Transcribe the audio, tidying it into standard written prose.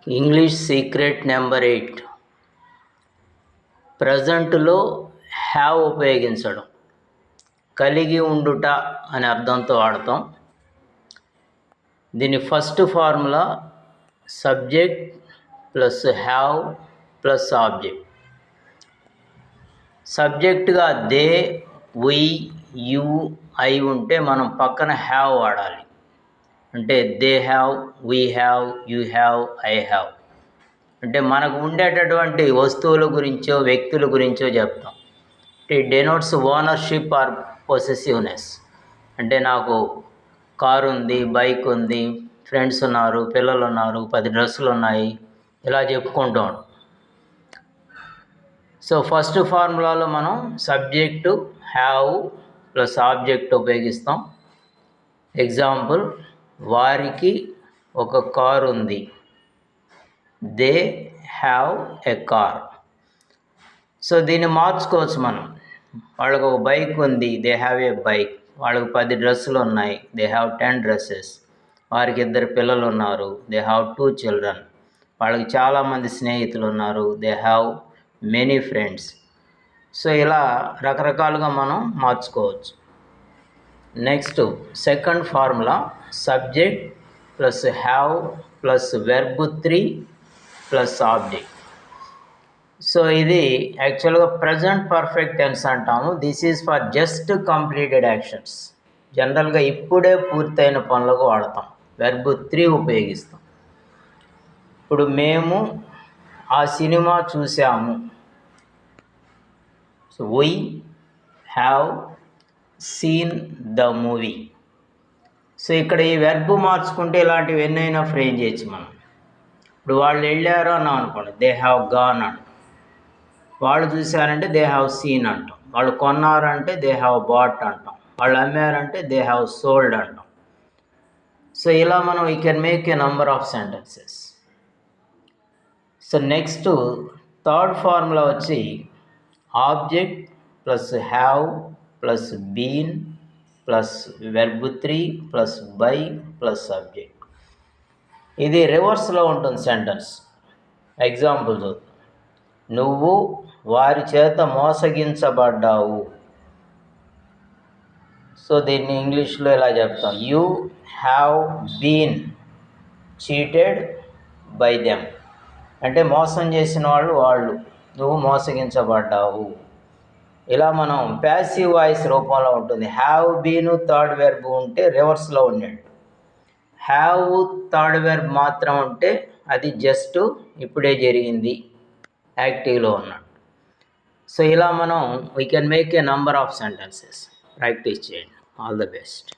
English secret number 8. ప్రజెంట్లో have ఉపయోగించడం, కలిగి ఉండుట అనే అర్థంతో వాడతాం. దీని first formula subject plus have plus object. సబ్జెక్ట్గా దే, వి, యు, ఐ ఉంటే మనం పక్కన హ్యావ్ వాడాలి. అంటే they have, we have, you have, I have. అంటే మనకు ఉండేటటువంటి వస్తువుల గురించో వ్యక్తుల గురించో చెప్తాం. It denotes ownership or possessiveness. అంటే నాకు కారు ఉంది, బైక్ ఉంది, ఫ్రెండ్స్ ఉన్నారు, పిల్లలు ఉన్నారు, 10 డ్రెస్సులు ఉన్నాయి, ఇలా చెప్పుకుంటాం. సో ఫస్ట్ ఫార్ములాలో మనం సబ్జెక్టు హ్యావ్ ప్లస్ ఆబ్జెక్ట్ ఉపయోగిస్తాం. ఎగ్జాంపుల్, వారికి ఒక కారు ఉంది. They have a car. So దీన్ని మార్చుకోవచ్చు మనం. వాళ్ళకు ఒక బైక్ ఉంది, దే హ్యావ్ ఏ బైక్. వాళ్ళకు 10 డ్రెస్సులు ఉన్నాయి, దే హ్యావ్ 10 డ్రెస్సెస్. వారికి 2 పిల్లలు ఉన్నారు, దే హ్యావ్ 2 చిల్డ్రన్. వాళ్ళకి చాలామంది స్నేహితులు ఉన్నారు, they have many friends. So ఇలా రకరకాలుగా మనం మార్చుకోవచ్చు. Next second formula subject plus have plus verb 3 plus object. So ఇది యాక్చువల్గా ప్రజెంట్ పర్ఫెక్ట్ టెన్స్ అంటాము. This is for just completed actions. జనరల్గా ఇప్పుడే పూర్తయిన పనులకు వాడతాం. వెర్బ్ 3 ఉపయోగిస్తాం. ఇప్పుడు మేము ఆ సినిమా చూసాము. So we have seen the movie. So ఇక్కడ ఈ వెర్బ్ మార్చుకుంటే ఇలాంటివి ఎన్నైనా ఫ్రేమ్ చేయొచ్చు మనం. ఇప్పుడు వాళ్ళు వెళ్ళారు అన్నాం అనుకోండి, దే హ్యావ్ గాన్ అంటాం. వాళ్ళు చూశారంటే దే హ్యావ్ సీన్ అంటాం. వాళ్ళు కొన్నారంటే దే హ్యావ్ బాట్ అంటాం. వాళ్ళు అమ్మారంటే దే హ్యావ్ సోల్డ్ అంటాం. సో ఇలా మనం we can make a number of sentences. So next third formula వచ్చి object plus have plus been plus verb 3 plus by plus subject. ఇది రివర్స్లో ఉంటుంది సెంటెన్స్. ఎగ్జాంపుల్ చూద్దాం. నువ్వు వారి చేత మోసగించబడ్డావు. సో దీన్ని ఇంగ్లీష్లో ఇలా చెప్తాం, you have been cheated by them. అంటే మోసం చేసిన వాళ్ళు, నువ్వు మోసగించబడ్డావు. ఇలా మనం ప్యాసివ్ వాయిస్ రూపంలో ఉంటుంది. హ్యావ్ బీను థర్డ్ వెర్బ్ ఉంటే రివర్స్లో ఉన్నట్టు. హ్యావ్ థర్డ్ వెర్బ్ మాత్రం ఉంటే అది జస్ట్ ఇప్పుడే జరిగింది, యాక్టివ్లో ఉన్నట్టు. సో ఇలా మనం we can make a number of sentences. Practice చేయండి. All the best.